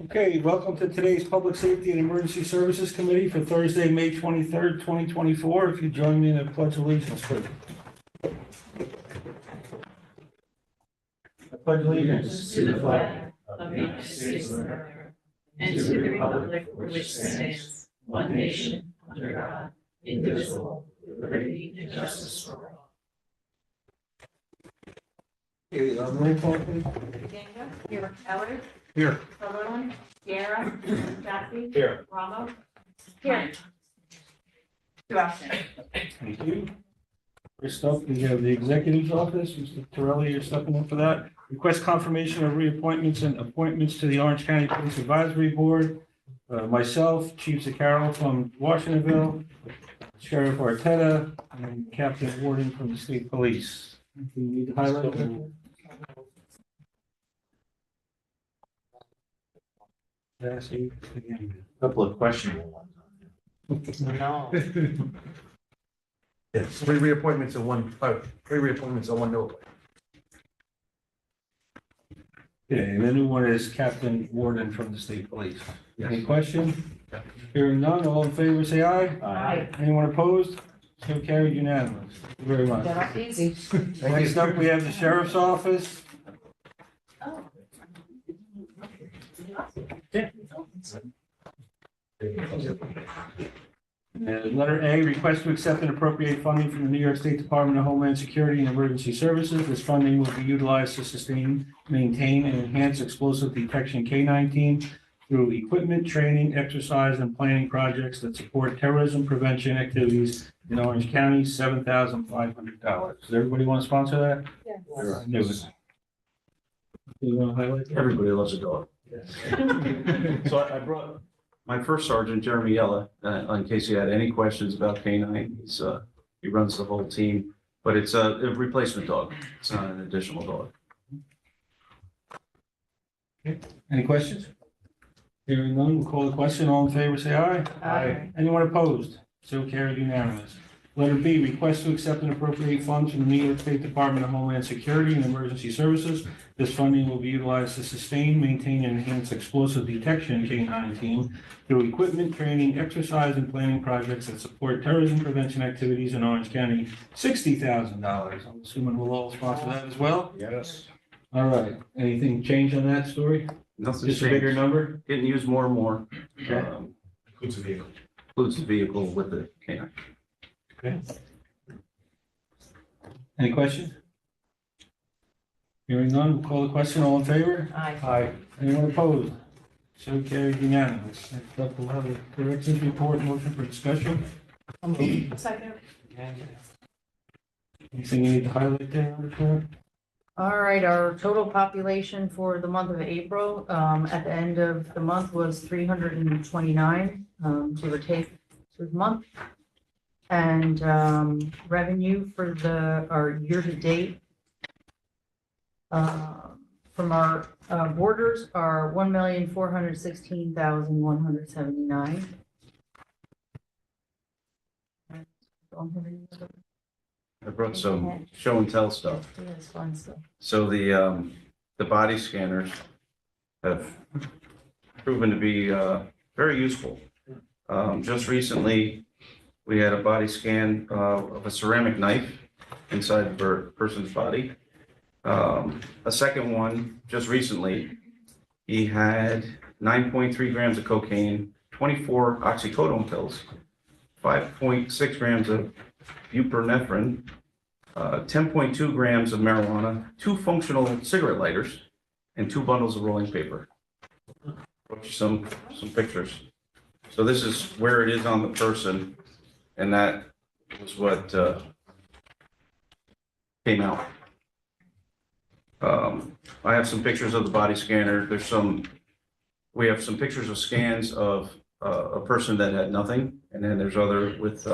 Okay, welcome to today's Public Safety and Emergency Services Committee for Thursday, May 23rd, 2024. If you join me in a pledge of allegiance, please. I pledge allegiance To the flag of the United States of America and to the republic for which stands one nation under God, indivisible, with liberty and justice for all. Okay, roll call, please. Ganga, here, Ellery, Here. Sutherland, Sierra, Jeffrey, Here. Ramos, here. Sebastian. Thank you. First up, we have the Executive's Office. Mr. Torelli, you're stepping in for that. Request confirmation of reappointments and appointments to the Orange County Police Advisory Board. Myself, Chief Zaccaro from Washingtonville, Sheriff Arteta, and Captain Warden from the State Police. Do you need to highlight that? Yes, you- Couple of questionable ones. No. Yes, three reappointments and one no. Okay, and the new one is Captain Warden from the State Police. Any questions? Hearing none, all in favor, say aye. Aye. Anyone opposed? So carried unanimous. Thank you very much. That easy. Next up, we have the Sheriff's Office. And letter A, request to accept and appropriate funding from the New York State Department of Homeland Security and Emergency Services. This funding will be utilized to sustain, maintain, and enhance explosive detection K-9 team through equipment, training, exercise, and planning projects that support terrorism prevention activities in Orange County, $7,500. Does everybody want to sponsor that? Yes. Knew it. You want to highlight? Everybody loves a dog. So I brought my first sergeant, Jeremy Yella, in case you had any questions about K-9. He runs the whole team, but it's a replacement dog. It's not an additional dog. Any questions? Hearing none, we'll call the question. All in favor, say aye. Aye. Anyone opposed? So carried unanimous. Letter B, request to accept and appropriate funds from the New York State Department of Homeland Security and Emergency Services. This funding will be utilized to sustain, maintain, and enhance explosive detection K-9 team through equipment, training, exercise, and planning projects that support terrorism prevention activities in Orange County. $60,000. I'm assuming we'll all sponsor that as well. Yes. All right. Anything change on that story? Nothing Just a bigger number? Getting used more and more. Okay. Includes a vehicle. Includes the vehicle with the K-9. Okay. Any questions? Hearing none, we'll call the question. All in favor? Aye. Aye. Anyone opposed? So carried unanimous. Next up, we'll have a directions report, motion for discussion. Second. Anything you need to highlight there, Richard? All right, our total population for the month of April, at the end of the month was 329, give or take through the month. And, revenue for our year-to-date, from our, borders are 1,416,179. Don't have any other. I brought some show and tell stuff. Yeah, it's fun stuff. So the body scanners have proven to be very useful. Just recently, we had a body scan of a ceramic knife inside a person's body. A second one, just recently, he had 9.3 grams of cocaine, 24 oxycodone pills, 5.6 grams of buprenorphine, 10.2 grams of marijuana, 2 functional cigarette lighters, and 2 bundles of rolling paper. Some pictures. So this is where it is on the person, and that was what came out. I have some pictures of the body scanner. We have some pictures of scans of a person that had nothing, and then there's other with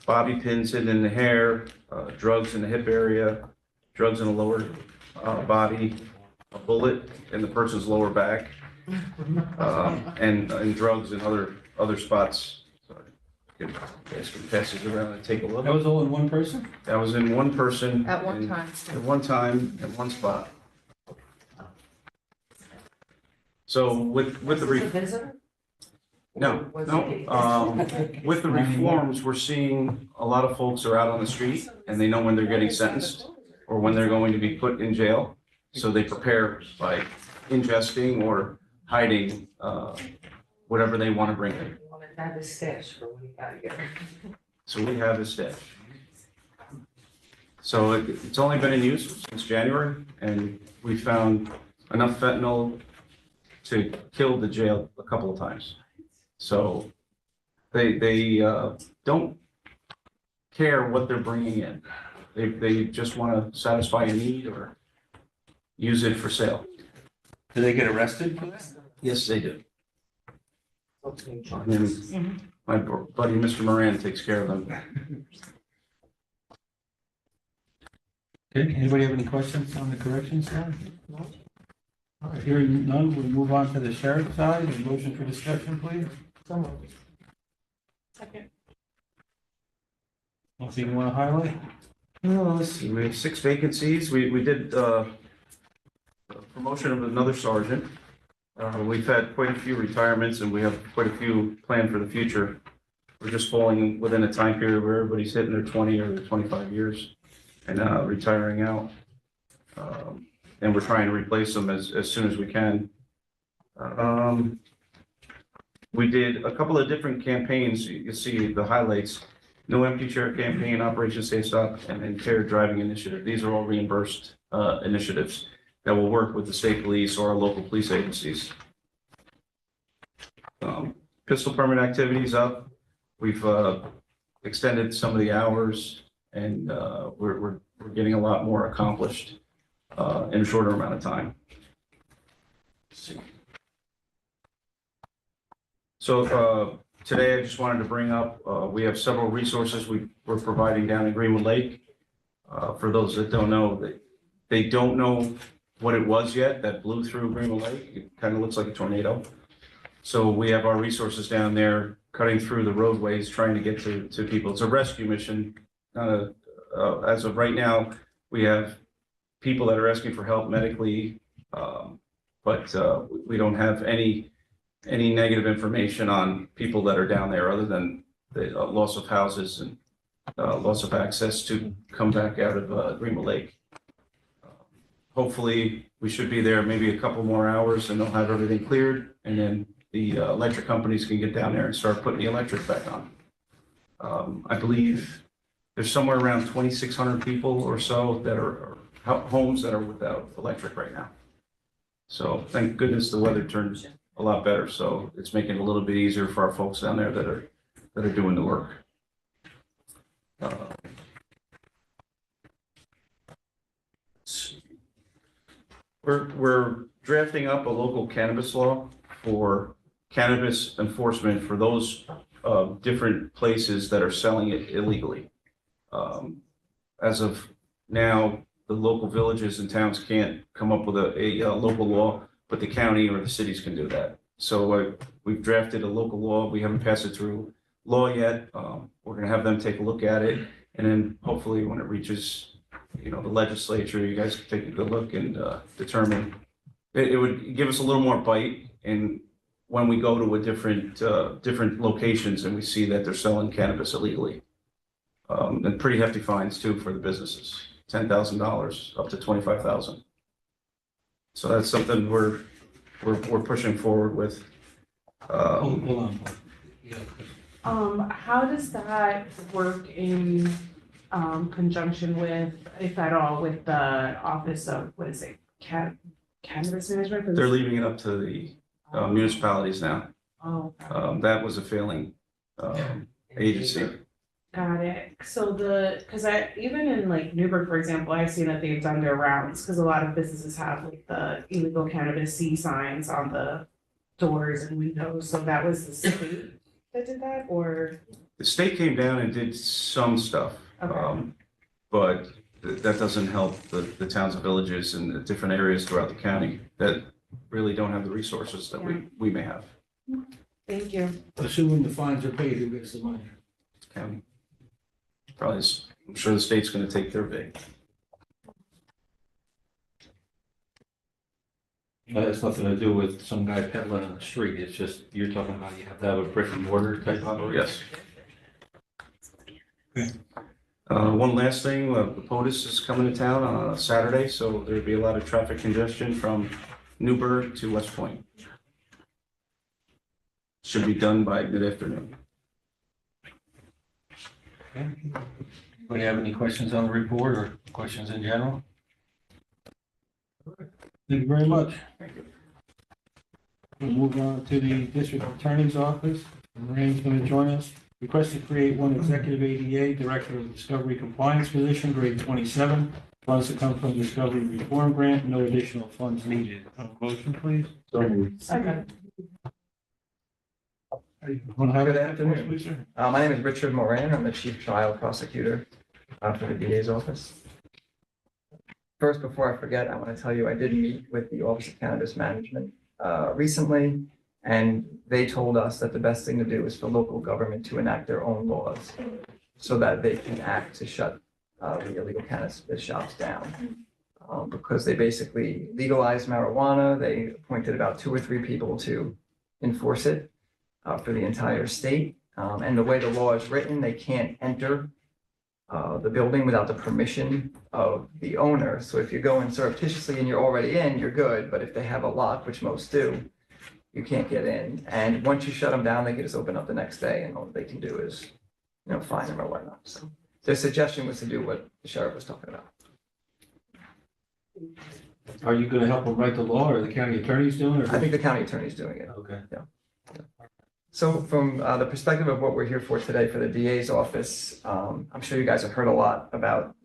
bobby pins hidden in the hair, drugs in the hip area, drugs in the lower body, a bullet in the person's lower back, and drugs in other spots Guys can pass these around and take a look. That was all in one person? That was in one person. At one in- time. At one time, at one spot. So with the, visitor? no, with the reforms, we're seeing a lot of folks are out on the street and they know when they're getting sentenced or when they're going to be put in jail. So they prepare by ingesting or hiding, whatever they want to bring in. Have a stash for when you got here. So we have a stash. So it's only been in use since January, and we found enough fentanyl to kill the jail a couple of times. So they don't care what they're bringing in. They just want to satisfy a need or use it for sale. Do they get arrested for that? Yes, they do. And Mhm. my buddy, Mr. Moran, takes care of them. Okay, anybody have any questions on the corrections side? All right, hearing none, we'll move on to the sheriff's side. A motion for discussion, please. Second. Anything you want to highlight? Well, let's see, we have 6 vacancies. We did a promotion of another sergeant. We've had quite a few retirements and we have quite a few planned for the future. We're just falling within a time period where everybody's hitting their 20 or their 25 years and retiring out. And we're trying to replace them as soon as we can. We did a couple of different campaigns. You can see the highlights. No Empty Chair campaign, Operation Safe Stop, and then Care Driving Initiative. These are all reimbursed initiatives that will work with the state police or our local police agencies. Pistol permit activities up. We've extended some of the hours and we're getting a lot more accomplished in a shorter amount of time. Let's see. So today I just wanted to bring up, we have several resources we're providing down in Greenwood Lake. For those that don't know, they don't know what it was yet that blew through Greenwood Lake. It kind of looks like a tornado. So we have our resources down there cutting through the roadways, trying to get to people. It's a rescue mission. As of right now, we have people that are asking for help medically, but we don't have any negative information on people that are down there other than the loss of houses and loss of access to come back out of Greenwood Lake. Hopefully, we should be there maybe a couple more hours and they'll have everything cleared. And then the electric companies can get down there and start putting the electric back on. I believe there's somewhere around 2,600 people or so that are homes that are without electric right now. So thank goodness the weather turned a lot better. So it's making it a little bit easier for our folks down there that are doing the work. We're drafting up a local cannabis law for cannabis enforcement for those different places that are selling it illegally. As of now, the local villages and towns can't come up with a local law, but the county or the cities can do that. So we've drafted a local law. We haven't passed it through law yet. We're going to have them take a look at it. And then hopefully when it reaches, the legislature, you guys can take a good look and determine. It would give us a little more bite. And when we go to a different locations and we see that they're selling cannabis illegally. And pretty hefty fines too for the businesses, $10,000 up to $25,000. So that's something we're pushing forward with. Hold on. Yeah. How does that work in conjunction with, if at all, with the Office of, what is it, Cannabis Management? They're leaving it up to the municipalities now. Oh, That was a failing agency. got it. So because even in like Newburgh, for example, I've seen that they've done their rounds, because a lot of businesses have like the illegal cannabis C signs on the doors and windows. So that was the state that did that, or? The state came down and did some stuff. Okay. But that doesn't help the towns and villages and the different areas throughout the county that really don't have the resources that we may have. Thank you. Assuming the fines are paid, who gets the money? county. Probably, I'm sure the state's gonna take their big. That has nothing to do with some guy peddling on the street. It's just, you're talking about you have to have a brick and mortar type operation. Yes. One last thing, the POTUS is coming to town on Saturday, so there'll be a lot of traffic congestion from Newburgh to West Point. Should be done by mid-afternoon. Okay. Anybody have any questions on the report or questions in general? Thank you very much. We'll move on to the district attorney's office. Lorraine's going to join us. Request to create one executive ADA, Director of Discovery Compliance position, grade 27. Funds to come from Discovery Reform Grant, no additional funds needed. Motion, please. Second. Want to have Good that, afternoon. please, sir? My name is Richard Moran. I'm the Chief Trial Prosecutor for the DA's office. First, before I forget, I want to tell you I did meet with the Office of Cannabis Management recently, and they told us that the best thing to do is for local government to enact their own laws so that they can act to shut the illegal cannabis shops down. Because they basically legalized marijuana, they appointed about 2 or 3 people to enforce it for the entire state. And the way the law is written, they can't enter the building without the permission of the owner. So if you go in surreptitiously and you're already in, you're good. But if they have a lock, which most do, you can't get in. And once you shut them down, they can just open up the next day, and all they can do is, fine them or whatnot. So their suggestion was to do what the sheriff was talking about. Are you going to help them write the law, or the county attorney's doing it? I think the county attorney's doing it. Okay. So from the perspective of what we're here for today for the DA's office, I'm sure you guys have heard a lot about,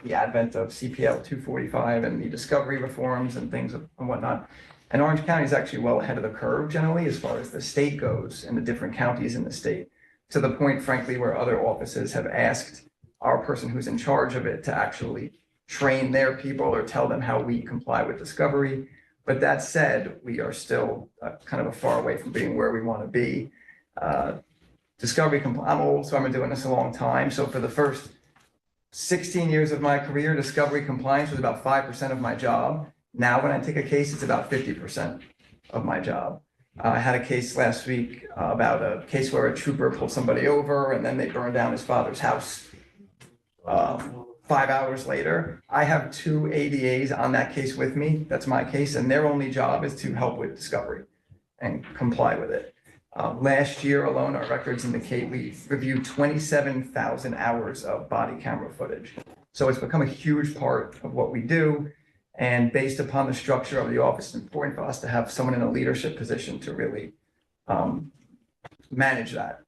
the advent of CPL 245 and the discovery reforms and things and whatnot. And Orange County is actually well ahead of the curve generally as far as the state goes and the different counties in the state, to the point, frankly, where other offices have asked our person who's in charge of it to actually train their people or tell them how we comply with discovery. But that said, we are still kind of a far away from being where we want to be. Discovery, I'm old, so I've been doing this a long time. So for the first 16 years of my career, discovery compliance was about 5% of my job. Now, when I take a case, it's about 50% of my job. I had a case last week about a case where a trooper pulled somebody over and then they burned down his father's house. 5 hours later, I have 2 ADAs on that case with me. That's my case, and their only job is to help with discovery and comply with it. Last year alone, our records indicate we reviewed 27,000 hours of body camera footage. So it's become a huge part of what we do. And based upon the structure of the office, it's important for us to have someone in a leadership position to really manage that.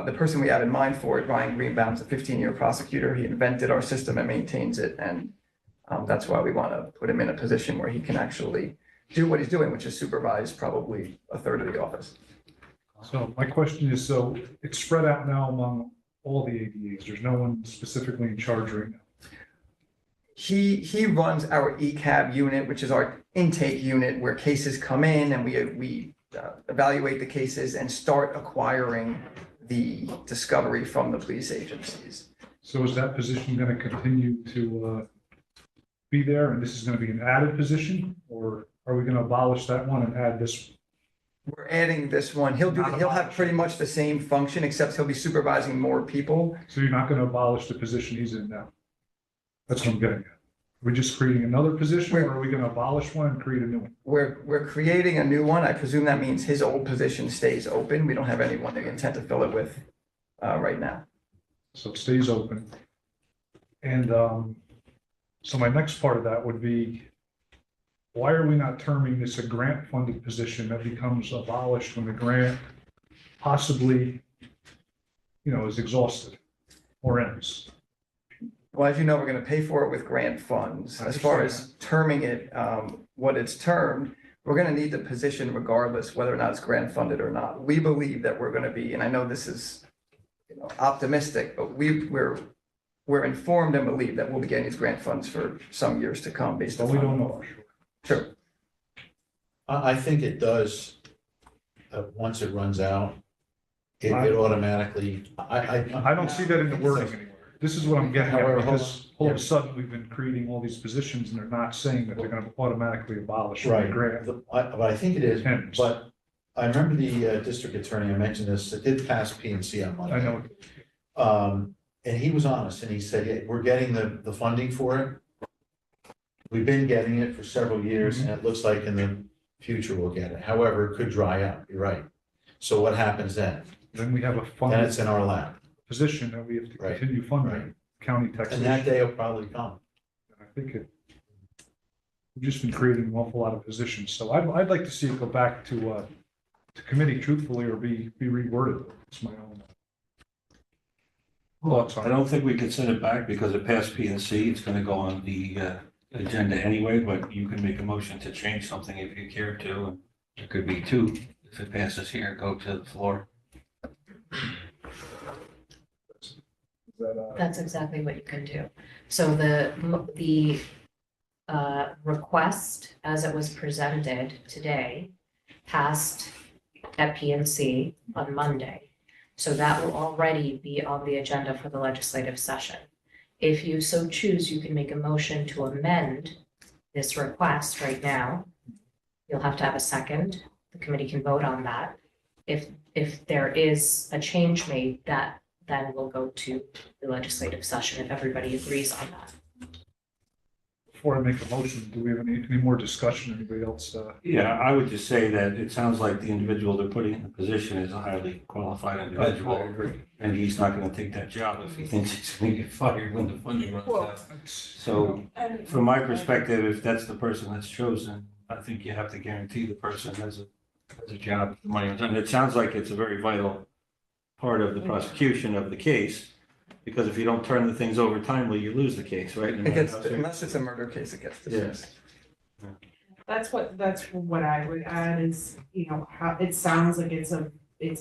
The person we have in mind for it, Ryan Greenbaum, is a 15-year prosecutor. He invented our system and maintains it. And that's why we want to put him in a position where he can actually do what he's doing, which is supervise probably a third of the office. So my question is, so it's spread out now among all the ADAs. There's no one specifically in charge right now. He runs our ECAB unit, which is our intake unit where cases come in and we evaluate the cases and start acquiring the discovery from the police agencies. So is that position going to continue to be there, and this is going to be an added position, or are we going to abolish that one and add this? We're adding this one. He'll have pretty much the same function, except he'll be supervising more people. So you're not going to abolish the position he's in now? That's what I'm getting at. Are we just creating another position, or are we going to abolish one and create a new one? We're creating a new one. I presume that means his old position stays open. We don't have anyone that we intend to fill it with right now. So it stays open. And so my next part of that would be, why are we not terming this a grant-funded position that becomes abolished when the grant possibly, is exhausted or ends? Well, as you know, we're going to pay for it with grant funds. As far as terming it, what it's termed, we're going to need the position regardless whether or not it's grant funded or not. We believe that we're going to be, and I know this is optimistic, but we're informed and believe that we'll be getting these grant funds for some years to come based on. But we don't know. Sure. I think it does, once it runs out, it automatically, I don't see that in the wording anywhere. This is what I'm getting However, at, hold because on. all of a sudden, we've been creating all these positions, and they're not saying that they're gonna automatically abolish the Right, grant. but I think it is, Depends. but I remember the district attorney, I mentioned this, it did pass P and C on Monday. I know, And he was honest, and he said, yeah, we're getting the funding for it. We've been getting it for several years, and it looks like in the future we'll get it. However, it could dry up, you're right. So what happens then? then we have a Then funded it's in our lap, position that we have to Right. continue funding, Right. county and that taxation. day will probably come. I think we've just been creating an awful lot of positions, so I'd like to see it go back to committee truthfully, or be reworded. It's my own thoughts I on it. don't think we can send it back because it passed P and C. It's gonna go on the agenda anyway, but you can make a motion to change something if you care to. And it could be two, if it passes here, go to the floor. Is that, That's exactly what you can do. So the request, as it was presented today, passed at PNC on Monday. So that will already be on the agenda for the legislative session. If you so choose, you can make a motion to amend this request right now. You'll have to have a second. The committee can vote on that. If there is a change made, that then will go to the legislative session if everybody agrees on that. before I make a motion, do we have any more discussion? Anybody else? Yeah, I would just say that it sounds like the individual they're putting in the position is a highly qualified individual. And he's not gonna take that job if he thinks he's gonna get fired when the funding runs out. So And from my perspective, if that's the person that's chosen, I think you have to guarantee the person has a job, the money runs out. And it sounds like it's a very vital part of the prosecution of the case. Because if you don't turn the things over timely, you lose the case, right? No It matter gets, how serious- unless it's a murder case, it gets dismissed. that's what I would add is, how, it sounds like it's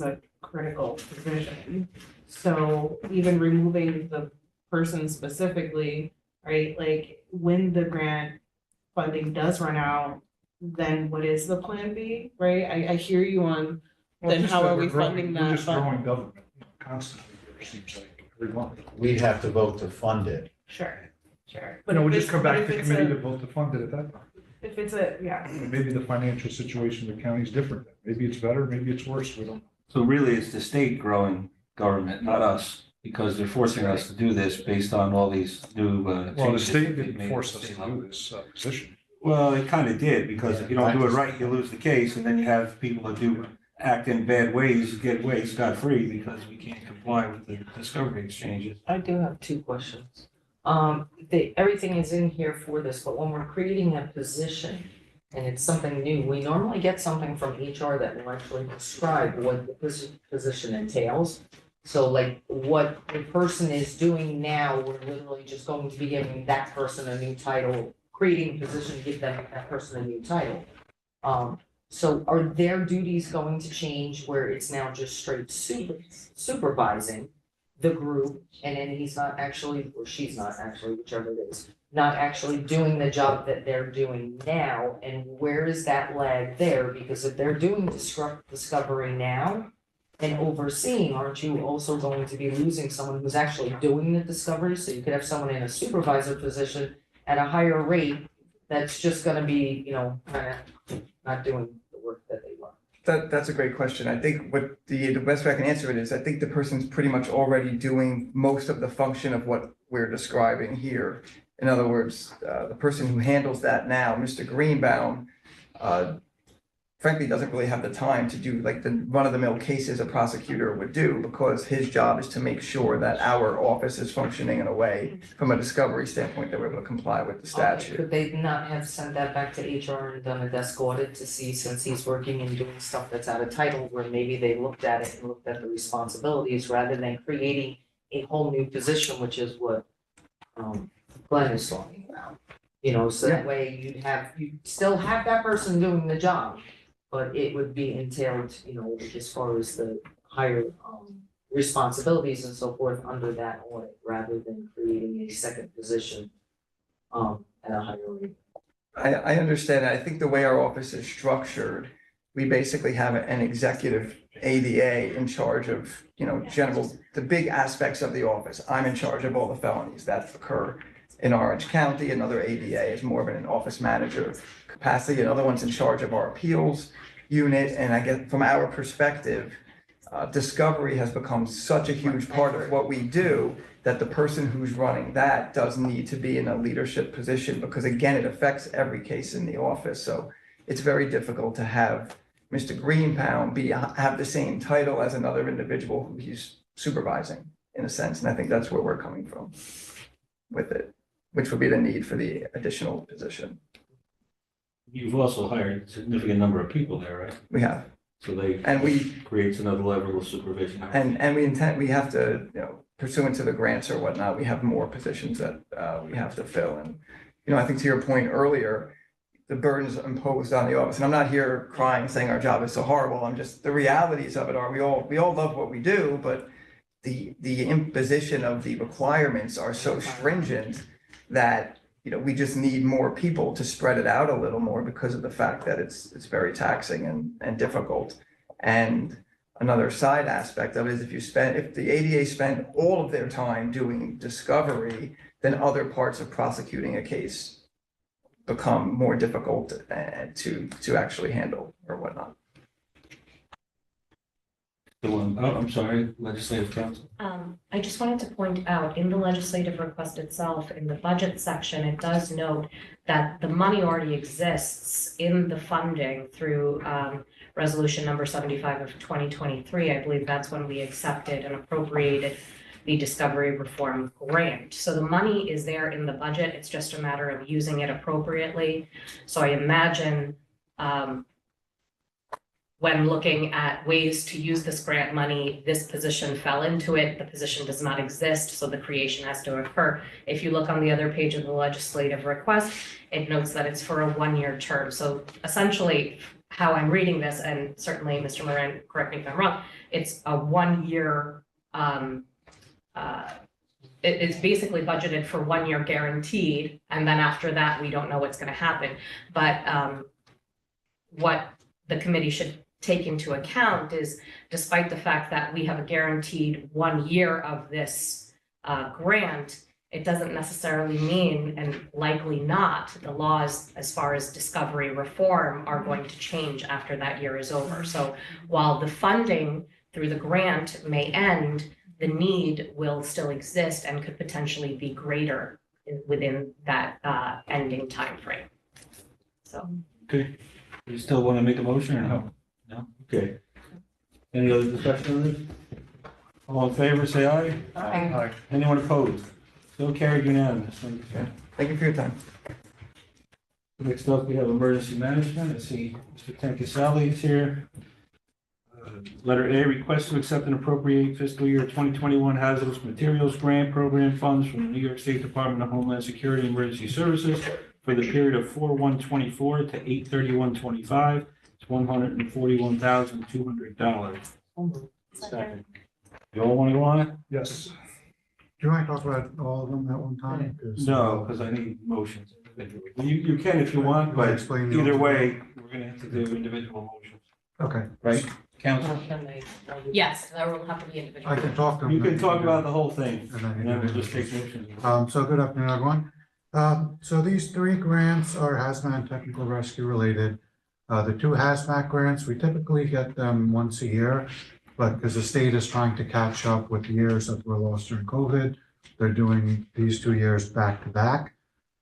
a critical provision. So even removing the person specifically, right, like when the grant funding does run out, then what is the plan B, right? I hear you on, Well, then just how that are we we're growing- funding We're that just fund? growing government constantly, it seems like, every month. We'd have to vote to fund it. Sure. But no, if we just it's- come but back if to it's committee a- to vote to fund it at that time. If it's a, yeah, And maybe the financial situation of the county is different. Maybe it's better, maybe it's worse, we don't know. So really, it's the state growing government, not us, because they're forcing us to do this based on all these new Well, the changes state that they've didn't made at force the us to state level. do this position. Well, it kind of did, because if you don't do it right, you lose the case, and then you have people that do act in bad ways, get away scot-free because we can't comply with the discovery exchanges. I do have two questions. Everything is in here for this, but when we're creating a position and it's something new, we normally get something from HR that will actually describe what the position entails. So like what the person is doing now, we're literally just going to be giving that person a new title, creating a position, give that person a new title. So are their duties going to change where it's now just straight supervising the group, and then he's not actually, or she's not actually, whichever it is, not actually doing the job that they're doing now, and where is that lag there? Because if they're doing discovery now and overseeing, aren't you also going to be losing someone who's actually doing the discovery? So you could have someone in a supervisor position at a higher rate that's just gonna be, kind of not doing the work that they want. That's a great question. I think what the best way I can answer it is, I think the person's pretty much already doing most of the function of what we're describing here. In other words, the person who handles that now, Mr. Greenbaum, frankly, doesn't really have the time to do like the run-of-the-mill cases a prosecutor would do, because his job is to make sure that our office is functioning in a way, from a discovery standpoint, that we're able to comply with the statute. Could they not have sent that back to HR and done a desk audit to see, since he's working and doing stuff that's out of title, where maybe they looked at it and looked at the responsibilities rather than creating a whole new position, which is what Glenn is talking about. So that way you'd still have that person doing the job, but it would be entailed, as far as the higher responsibilities and so forth under that audit, rather than creating a second position at a higher rate. I understand. I think the way our office is structured, we basically have an executive ADA in charge of, the big aspects of the office. I'm in charge of all the felonies that occur in Orange County. Another ADA is more of an office manager capacity. Another one's in charge of our appeals unit. And I get, from our perspective, discovery has become such a huge part of what we do that the person who's running that does need to be in a leadership position, because again, it affects every case in the office. So it's very difficult to have Mr. Greenpound have the same title as another individual who he's supervising, in a sense. And I think that's where we're coming from with it, which would be the need for the additional position. You've also hired a significant number of people there, right? We have. So they And we creates another level of supervision. And we have to, pursuant to the grants or whatnot, we have more positions that we have to fill. And, I think to your point earlier, the burdens imposed on the office, and I'm not here crying, saying our job is so horrible. I'm just, the realities of it are, we all love what we do, but the imposition of the requirements are so stringent that, we just need more people to spread it out a little more because of the fact that it's very taxing and difficult. And another side aspect of it is if the ADA spend all of their time doing discovery, then other parts of prosecuting a case become more difficult to actually handle or whatnot. I'm sorry, legislative council. I just wanted to point out, in the legislative request itself, in the budget section, it does note that the money already exists in the funding through resolution number 75 of 2023. I believe that's when we accepted and appropriated the Discovery Reform Grant. So the money is there in the budget. It's just a matter of using it appropriately. So I imagine when looking at ways to use this grant money, this position fell into it. The position does not exist, so the creation has to occur. If you look on the other page of the legislative request, it notes that it's for a one-year term. So essentially, how I'm reading this, and certainly Mr. Moran, correct me if I'm wrong, it's a one-year, it's basically budgeted for 1 year guaranteed, and then after that, we don't know what's gonna happen. But what the committee should take into account is, despite the fact that we have a guaranteed 1 year of this grant, it doesn't necessarily mean, and likely not, the laws as far as discovery reform are going to change after that year is over. So while the funding through the grant may end, the need will still exist and could potentially be greater within that ending timeframe. So. Okay, you still want to make a motion or no? No? Okay. Any other discussion on this? All in favor, say aye. Aye. Anyone opposed? So carried unanimously. Thank you for your time. Next up, we have emergency management. I see Mr. Tankasali is here. Letter A, request to accept and appropriate fiscal year 2021 hazardous materials grant program funds from the New York State Department of Homeland Security Emergency Services for the period of 4/1/24 to 8/31/25. It's $141,200. Second. You all want to go on it? Yes. Do you want to talk about all of them at one time? No, because I need motions. You can if you want, but Explain either way, we're going to have to do individual motions, Okay, right? Council? Yes, there will have to be individual. I can talk to them. You can talk about the whole thing, And then and then we'll just take motions. So good afternoon, everyone. So these three grants are hazmat and technical rescue related. The two hazmat grants, we typically get them once a year, but because the state is trying to catch up with the years that were lost during COVID, they're doing these 2 years back to back.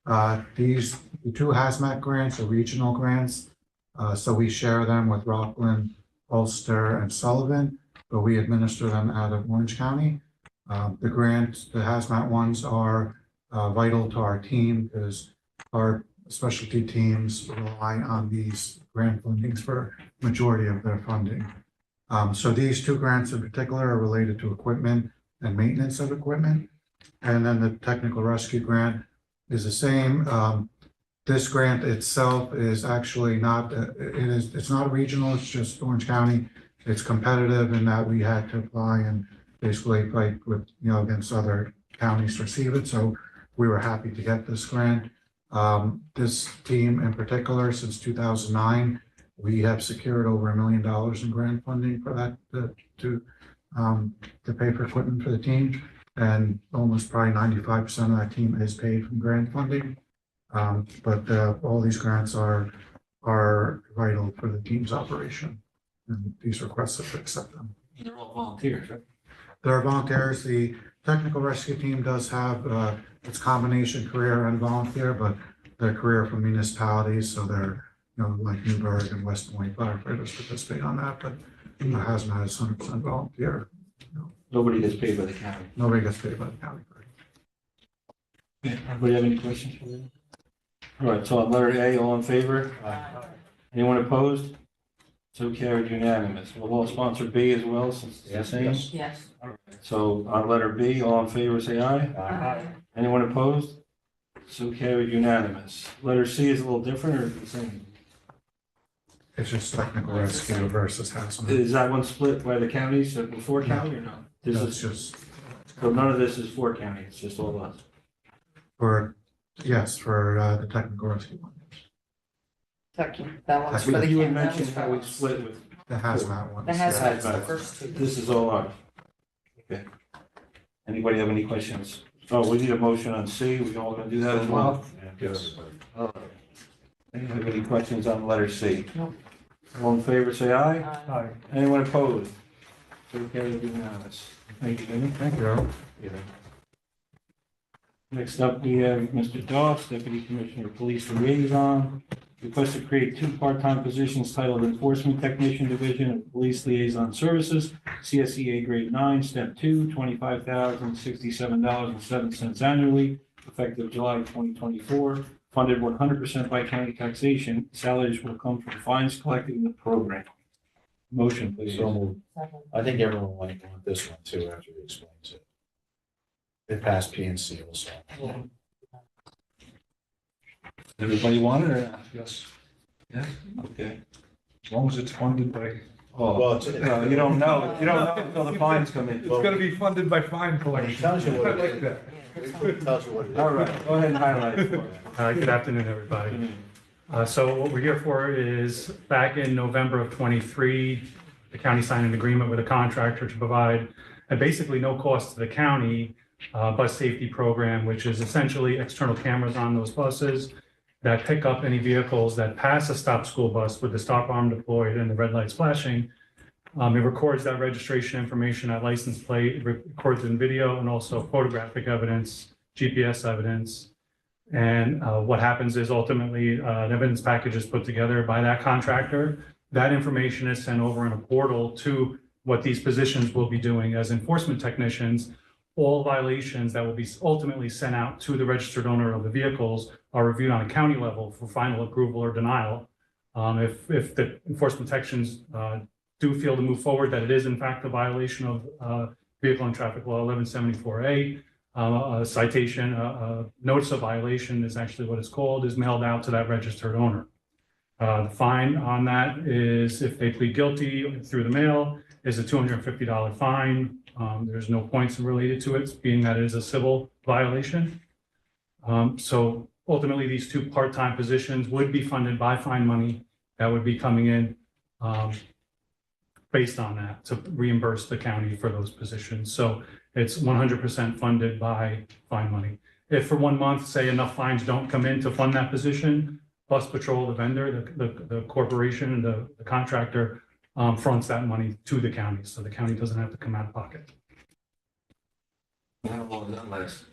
The two hazmat grants are regional grants, so we share them with Rockland, Ulster, and Sullivan, but we administer them out of Orange County. The hazmat ones are vital to our team because our specialty teams rely on these grant fundings for majority of their funding. So these two grants in particular are related to equipment and maintenance of equipment. And then the technical rescue grant is the same. This grant itself is actually not, it's not regional, it's just Orange County. It's competitive in that we had to apply and basically fight with, against other counties to receive it. So we were happy to get this grant. This team in particular, since 2009, We have secured over $1 million in grant funding for that, to pay for equipment for the team. And almost probably 95% of that team is paid from grant funding. But all these grants are vital for the team's operation. And these requests are to accept them. They're all volunteers, right? There are volunteers. The technical rescue team does have, it's combination career and volunteer, but they're career from municipalities. So they're, like Newburgh and West Point firefighters participate on that, but hazmat is 100% volunteer. Nobody gets paid by the county. Nobody gets paid by the county. Yeah, anybody have any questions for them? All right, so on letter A, all in favor? Anyone opposed? So carried unanimous. Will all sponsor B as well, since it's the same? Yes. All right, so on letter B, all in favor, say aye. Anyone opposed? So carried unanimous. Letter C is a little different or the same? It's just technical rescue versus hazmat. Is that one split by the counties, so before county or no? This No, is, it's just so none of this is for county, it's just all us. for, yes, for the technical rescue one. That one's for the. You had that one's mentioned for how we us. split with, The hazmat ones. The yeah. hazmat's the first two. this is all ours. Okay. Anybody have any questions? Oh, we need a motion on C, we all gonna do that as well? Yes. All right. Anyone have any questions on letter C? No. All in favor, say aye. Aye. Anyone opposed? So carried unanimous. Thank you, Jimmy. Thank you. Next up, we have Mr. Doss, Deputy Commissioner of Police Liaison. Request to create 2 part-time positions titled Enforcement Technician Division of Police Liaison Services, CSEA Grade 9, Step 2, $25,067.07 annually, effective July 2024, funded 100% by county taxation. Salaries will come from fines collected in the program. Motion, please. So moved. I think everyone might want this one too after he explains it. They passed PNC also. Everybody want it or not? Yes, Yeah, okay. as long as it's funded by, Oh, Well, it's, you don't know until the fines come in. it's gonna be funded by fine when he collection. tells you what I it like is, that. he tells you what it is. All right, go ahead and highlight it for us. Good afternoon, everybody. So what we're here for is, back in November of '23, the county signed an agreement with a contractor to provide at basically no cost to the county bus safety program, which is essentially external cameras on those buses that pick up any vehicles that pass a stop school bus with the stop arm deployed and the red lights flashing. It records that registration information, that license plate, it records in video and also photographic evidence, GPS evidence. And what happens is ultimately an evidence package is put together by that contractor. That information is sent over in a portal to what these positions will be doing as enforcement technicians. All violations that will be ultimately sent out to the registered owner of the vehicles are reviewed on a county level for final approval or denial. If the enforcement sections do feel to move forward that it is in fact a violation of Vehicle and Traffic Law 1174A, a citation, a notice of violation is actually what it's called, is mailed out to that registered owner. The fine on that is, if they plead guilty through the mail, is a $250 fine. There's no points related to it, being that it is a civil violation. So ultimately, these 2 part-time positions would be funded by fine money that would be coming in based on that to reimburse the county for those positions. So it's 100% funded by fine money. If for 1 month, say, enough fines don't come in to fund that position, Bus Patrol, the vendor, the corporation, and the contractor fronts that money to the county, so the county doesn't have to come out of pocket. How long does that last?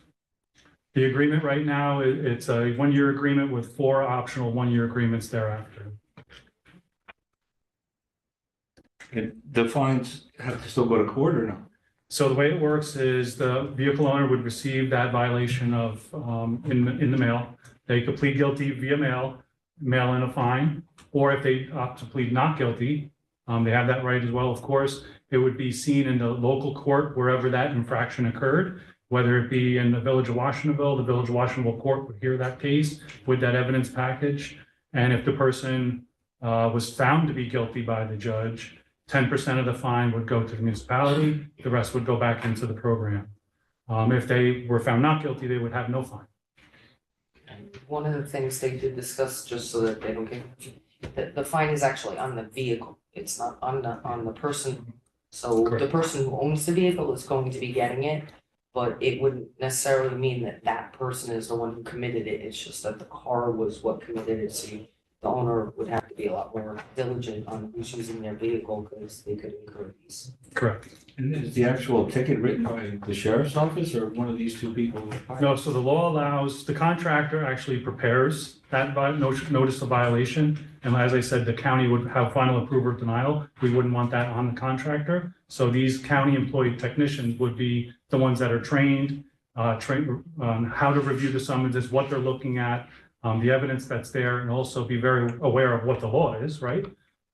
The agreement right now, it's a 1-year agreement with 4 optional 1-year agreements thereafter. And the fines have to still go to court or no? So the way it works is the vehicle owner would receive that violation of, in the mail. They could plead guilty via mail in a fine, or if they opt to plead not guilty, they have that right as well, of course. It would be seen in the local court wherever that infraction occurred, whether it be in the Village of Washingtonville, the Village of Washingtonville Court would hear that case with that evidence package. And if the person was found to be guilty by the judge, 10% of the fine would go to the municipality, the rest would go back into the program. If they were found not guilty, they would have no fine. One of the things they did discuss, just so that they don't get the fine is actually on the vehicle, it's not on the person. So the Correct. person who owns the vehicle is going to be getting it, but it wouldn't necessarily mean that that person is the one who committed it, it's just that the car was what committed it, so the owner would have to be a lot more diligent on who's using their vehicle, because they could incur these. Correct. And is the actual ticket written by the sheriff's office or one of these two people? No, so the law allows, the contractor actually prepares that notice of violation. And as I said, the county would have final approval or denial. We wouldn't want that on the contractor. So these county employed technicians would be the ones that are trained on how to review the summonses, what they're looking at, the evidence that's there, and also be very aware of what the law is, right?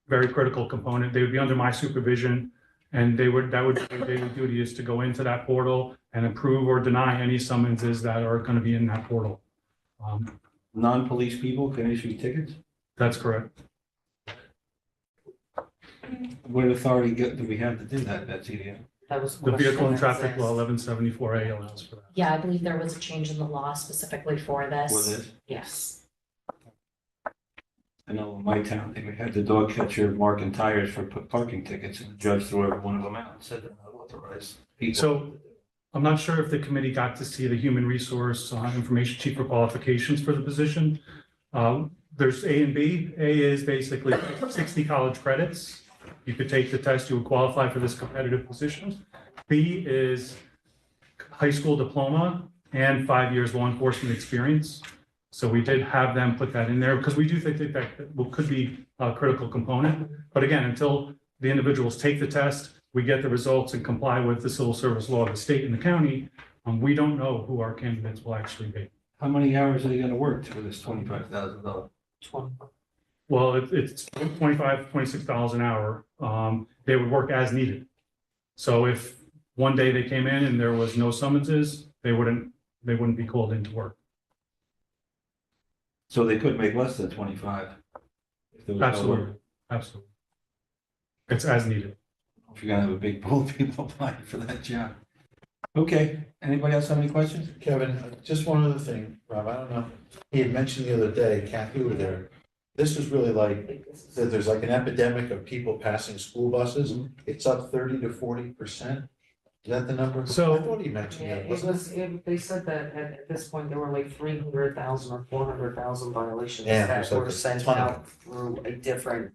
Very critical component. They would be under my supervision. And that would be their daily duty is to go into that portal and approve or deny any summonses that are going to be in that portal. Non-police people can issue tickets? That's correct. What authority do we have to do that, Betsy? That was. The vehicle and question that traffic was law asked. 1174A allows for that. Yeah, I believe there was a change in the law specifically for this. For this? Yes. I know in my town, they had the dog catcher marking tires for parking tickets and the judge threw every one of them out and said they're not authorized people. So I'm not sure if the committee got to see the human resource information chief for qualifications for the position. There's A and B. A is basically 60 college credits. You could take the test, you would qualify for this competitive position. B is high school diploma and 5 years law enforcement experience. So we did have them put that in there because we do think that could be a critical component. But again, until the individuals take the test, we get the results and comply with the civil service law of the state and the county, we don't know who our candidates will actually be. How many hours are they gonna work for this $25,000? 20. Well, it's $25, $26 an hour. They would work as needed. So if one day they came in and there was no summonses, they wouldn't be called into work. So they could make less than 25? If there was no work. Absolutely, absolutely. It's as needed. If you're gonna have a big pool of people applying for that job. Okay, anybody else have any questions? Kevin, just one other thing, Rob, I don't know, he had mentioned the other day, Kathy, you were there. This is really like, that there's like an epidemic of people passing school buses, it's up 30 to 40%. Is that the number? So- I thought he mentioned Yeah, that, it wasn't was, they said that at this point, there were like 300,000 or 400,000 violations Yeah, that there's like were a sent ton of out through a different.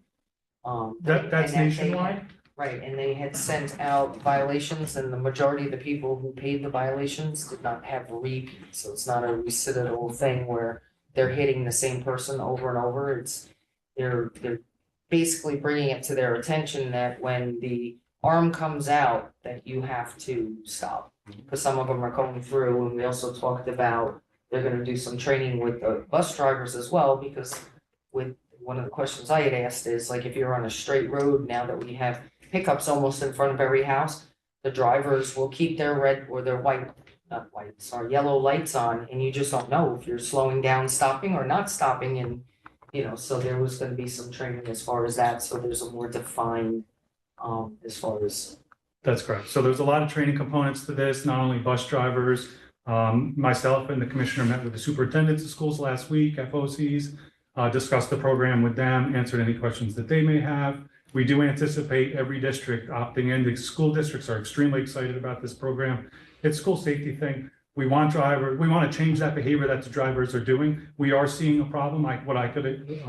That's and that they nationwide? had- Right, and they had sent out violations and the majority of the people who paid the violations did not have repeats. So it's not a recidival thing where they're hitting the same person over and over. It's, they're basically bringing it to their attention that when the arm comes out, that you have to stop. Because some of them are going through, and we also talked about, they're gonna do some training with the bus drivers as well, because with, one of the questions I had asked is, like, if you're on a straight road, now that we have pickups almost in front of every house, the drivers will keep their red or their yellow lights on, and you just don't know if you're slowing down, stopping or not stopping, and, you know, so there was gonna be some training as far as that, so there's a more defined, as far as. That's correct. So there's a lot of training components to this, not only bus drivers. Myself and the commissioner met with the superintendents of schools last week at BOCES, discussed the program with them, answered any questions that they may have. We do anticipate every district opting in. The school districts are extremely excited about this program. It's a school safety thing. We want to change that behavior that the drivers are doing. We are seeing a problem. What I could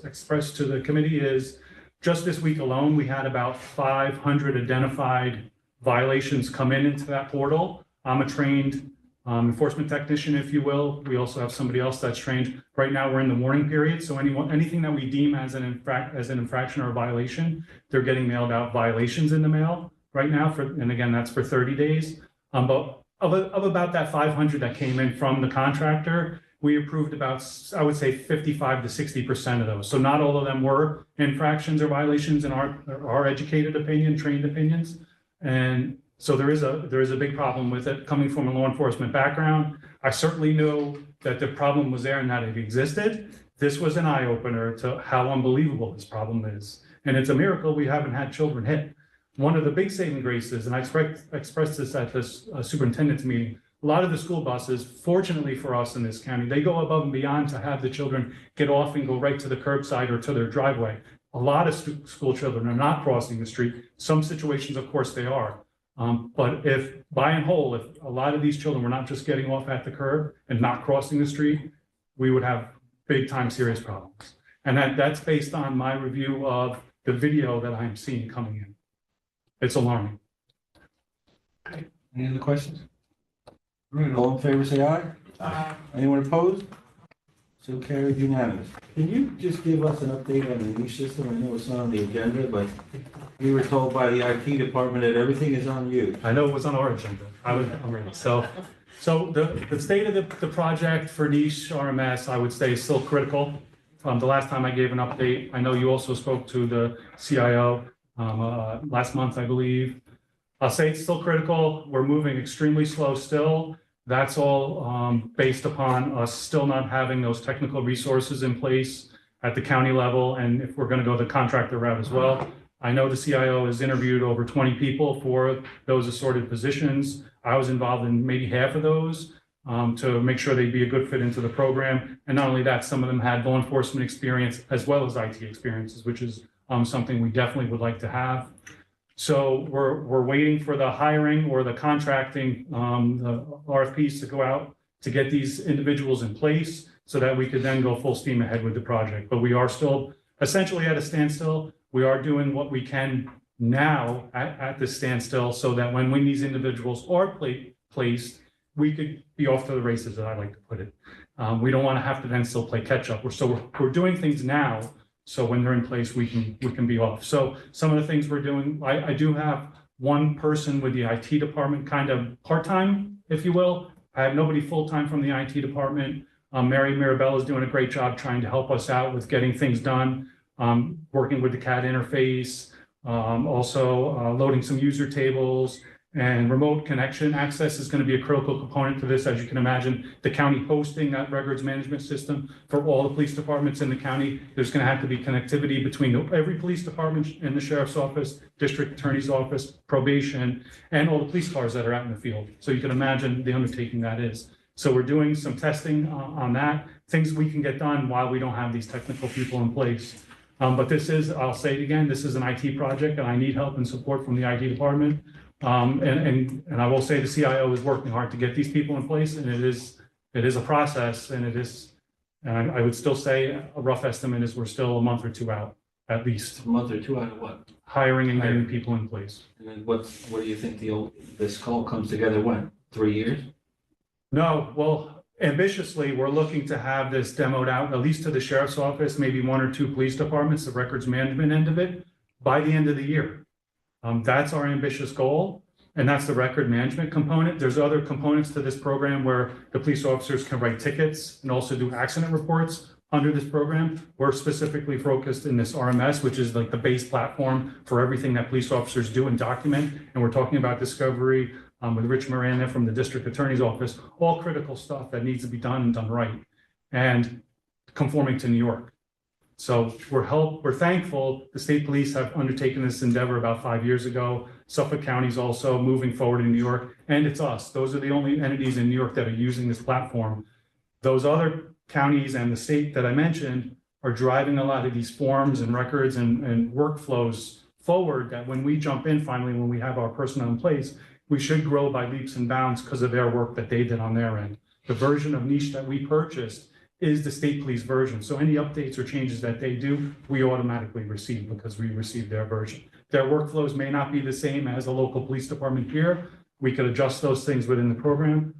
express to the committee is just this week alone, we had about 500 identified violations come into that portal. I'm a trained enforcement technician, if you will. We also have somebody else that's trained. Right now, we're in the warning period, so anything that we deem as an infraction or a violation, they're getting mailed out violations in the mail right now, and again, that's for 30 days. But of about that 500 that came in from the contractor, we approved about, I would say, 55 to 60% of those. So not all of them were infractions or violations in our educated opinion, trained opinions. And so there is a big problem with it coming from a law enforcement background. I certainly know that the problem was there and that it existed. This was an eye opener to how unbelievable this problem is. And it's a miracle we haven't had children hit. One of the big saving graces, and I expressed this at this superintendent's meeting, a lot of the school buses, fortunately for us in this county, they go above and beyond to have the children get off and go right to the curbside or to their driveway. A lot of school children are not crossing the street. Some situations, of course, they are. But if by and whole, if a lot of these children were not just getting off at the curb and not crossing the street, we would have big time serious problems. And that's based on my review of the video that I'm seeing coming in. It's alarming. Any other questions? All right, all in favor, say aye. Anyone opposed? So carried unanimous. Can you just give us an update on the new system? I know it's not on the agenda, but we were told by the IT department that everything is on you. I know it was on our agenda. I'm ready. So the state of the project for niche RMS, I would say, is still critical. The last time I gave an update, I know you also spoke to the CIO last month, I believe. I'll say it's still critical. We're moving extremely slow still. That's all based upon us still not having those technical resources in place at the county level, and if we're going to go the contractor route as well. I know the CIO has interviewed over 20 people for those assorted positions. I was involved in maybe half of those to make sure they'd be a good fit into the program. And not only that, some of them had law enforcement experience as well as IT experiences, which is something we definitely would like to have. So we're waiting for the hiring or the contracting, the RFPs to go out to get these individuals in place so that we could then go full steam ahead with the project. But we are still essentially at a standstill. We are doing what we can now at this standstill so that when these individuals are placed, we could be off to the races, as I like to put it. We don't want to have to then still play catch up. We're doing things now. So when they're in place, we can be off. So some of the things we're doing, I do have one person with the IT department, kind of part-time, if you will. I have nobody full-time from the IT department. Mary Mirabella is doing a great job trying to help us out with getting things done, working with the CAD interface, also loading some user tables, and remote connection access is going to be a critical component to this. As you can imagine, the county hosting that records management system for all the police departments in the county, there's going to have to be connectivity between every police department in the sheriff's office, district attorney's office, probation, and all the police cars that are out in the field. So you can imagine the undertaking that is. So we're doing some testing on that, things we can get done while we don't have these technical people in place. But this is, I'll say it again, this is an IT project and I need help and support from the IT department. And I will say the CIO is working hard to get these people in place, and it is a process, and I would still say a rough estimate is we're still a month or two out, at least. A month or two out of what? Hiring and getting people in place. And then what do you think this all comes together when? 3 years? No, well, ambitiously, we're looking to have this demoed out, at least to the sheriff's office, maybe 1 or 2 police departments, the records management end of it, by the end of the year. That's our ambitious goal, and that's the record management component. There's other components to this program where the police officers can write tickets and also do accident reports under this program. We're specifically focused in this RMS, which is like the base platform for everything that police officers do and document. And we're talking about discovery with Rich Miranda from the district attorney's office, all critical stuff that needs to be done and done right, and conforming to New York. So we're thankful the state police have undertaken this endeavor about 5 years ago. Suffolk County is also moving forward in New York, and it's us. Those are the only entities in New York that are using this platform. Those other counties and the state that I mentioned are driving a lot of these forms and records and workflows forward that when we jump in finally, when we have our personnel in place, we should grow by leaps and bounds because of their work that they did on their end. The version of Niche that we purchased is the state police version. So any updates or changes that they do, we automatically receive because we receive their version. Their workflows may not be the same as a local police department here. We could adjust those things within the program,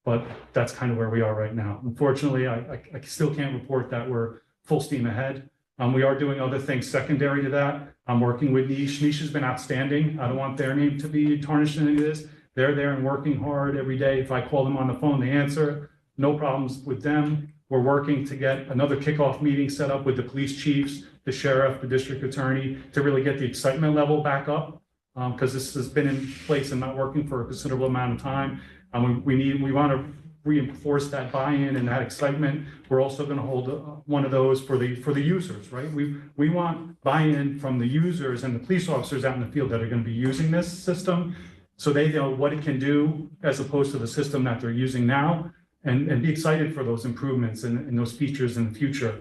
but that's kind of where we are right now. Unfortunately, I still can't report that we're full steam ahead. We are doing other things secondary to that. I'm working with Niche. Niche has been outstanding. I don't want their name to be tarnished in any of this. They're there and working hard every day. If I call them on the phone, they answer. No problems with them. We're working to get another kickoff meeting set up with the police chiefs, the sheriff, the district attorney, to really get the excitement level back up, because this has been in place and not working for a considerable amount of time. We want to reinforce that buy-in and that excitement. We're also going to hold one of those for the users, right? We want buy-in from the users and the police officers out in the field that are going to be using this system, so they know what it can do as opposed to the system that they're using now, and be excited for those improvements and those features in the future.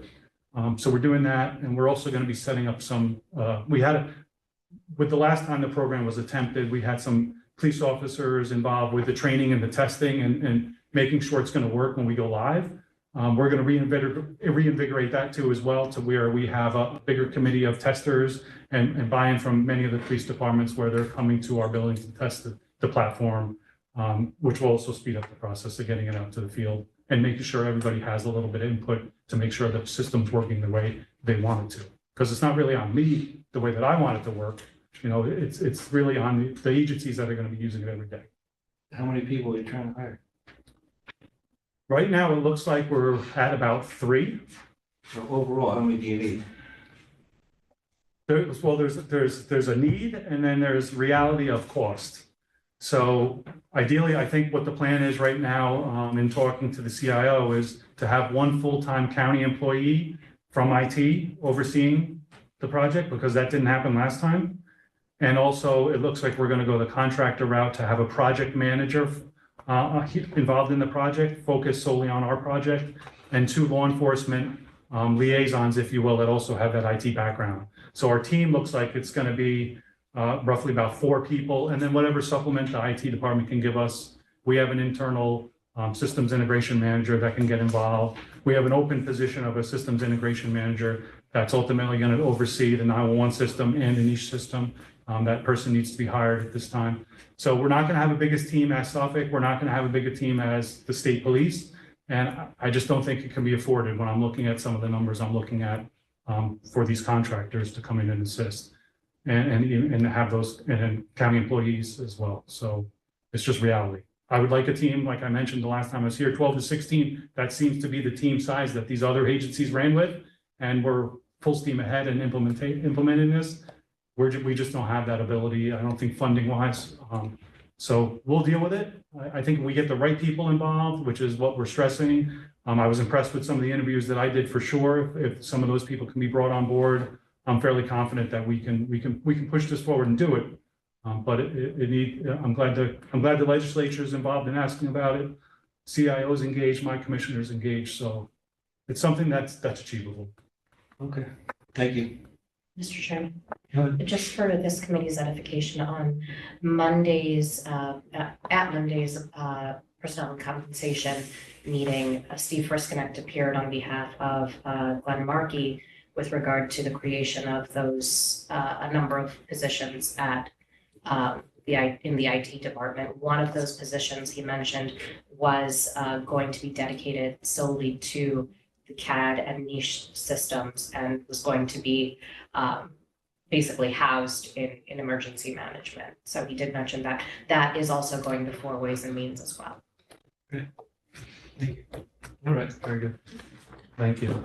So we're doing that, and we're also going to be setting up some, with the last time the program was attempted, we had some police officers involved with the training and the testing and making sure it's going to work when we go live. We're going to reinvigorate that too as well, to where we have a bigger committee of testers and buy-in from many of the police departments where they're coming to our buildings to test the platform, which will also speed up the process of getting it out to the field and making sure everybody has a little bit of input to make sure the system's working the way they want it to. Because it's not really on me the way that I want it to work. It's really on the agencies that are going to be using it every day. How many people are you trying to hire? Right now, it looks like we're at about 3. So overall, how many do you need? There's a need, and then there's reality of cost. So ideally, I think what the plan is right now, in talking to the CIO, is to have 1 full-time county employee from IT overseeing the project, because that didn't happen last time. And also, it looks like we're going to go the contractor route to have a project manager involved in the project, focused solely on our project, and 2 law enforcement liaisons, if you will, that also have that IT background. So our team looks like it's going to be roughly about 4 people, and then whatever supplement the IT department can give us. We have an internal systems integration manager that can get involved. We have an open position of a systems integration manager that's ultimately going to oversee the 911 system and the niche system. That person needs to be hired at this time. So we're not going to have a biggest team as Suffolk. We're not going to have a bigger team as the state police. And I just don't think it can be afforded when I'm looking at some of the numbers I'm looking at for these contractors to come in and assist and have those and county employees as well. So it's just reality. I would like a team, like I mentioned the last time I was here, 12 to 16. That seems to be the team size that these other agencies ran with. And we're full steam ahead in implementing this. We just don't have that ability, I don't think, funding wise. So we'll deal with it. I think we get the right people involved, which is what we're stressing. I was impressed with some of the interviews that I did for sure. If some of those people can be brought on board, I'm fairly confident that we can push this forward and do it. But I'm glad the legislature is involved in asking about it. CIOs engaged, my commissioners engaged. So it's something that's achievable. Okay, thank you. Mr. Chairman, Go ahead. just for this committee's edification on Monday's, at Monday's personnel and compensation meeting, Steve Friskinecht appeared on behalf of Glenn Markey with regard to the creation of those, a number of positions at in the IT department. One of those positions he mentioned was going to be dedicated solely to the CAD and niche systems and was going to be basically housed in emergency management. So he did mention that that is also going before Ways and Means as well. All right, very good. Thank you.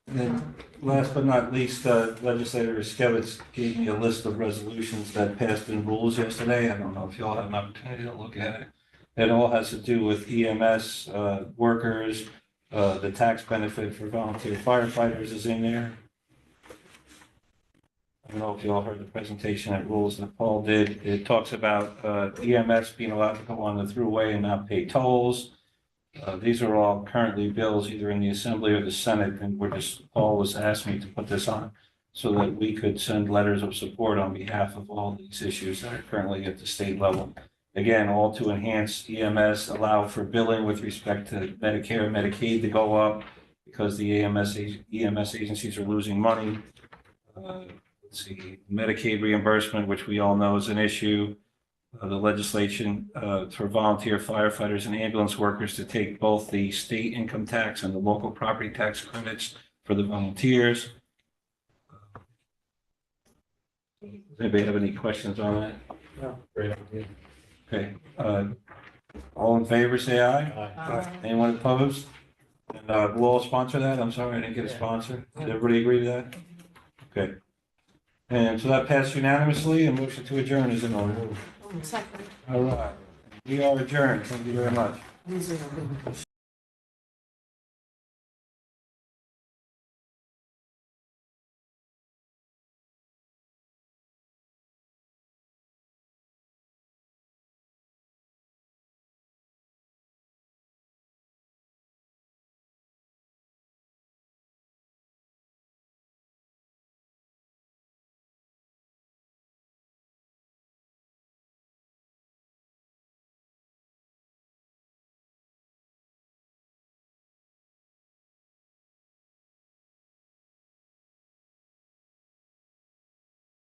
And then last but not least, Legislator Skevitz gave me a list of resolutions that passed in rules yesterday. I don't know if you all have an opportunity to look at it. It all has to do with EMS workers. The tax benefit for volunteer firefighters is in there. I don't know if you all heard the presentation at rules that Paul did. It talks about EMS being allowed to go on the throughway and not pay tolls. These are all currently bills either in the Assembly or the Senate, and Paul was asked me to put this on so that we could send letters of support on behalf of all these issues that are currently at the state level. Again, all to enhance EMS, allow for billing with respect to Medicare and Medicaid to go up because the EMS agencies are losing money. Let's see, Medicaid reimbursement, which we all know is an issue. The legislation for volunteer firefighters and ambulance workers to take both the state income tax and the local property tax credits for the volunteers. Does anybody have any questions on that? No, great idea. Okay, all in favor, say aye. Aye. Anyone opposed? And we'll all sponsor that? I'm sorry, I didn't get a sponsor. Did everybody agree to that? Okay. And so that passed unanimously, and motion to adjourn is in order. Second. All right, we are adjourned. Thank you very much.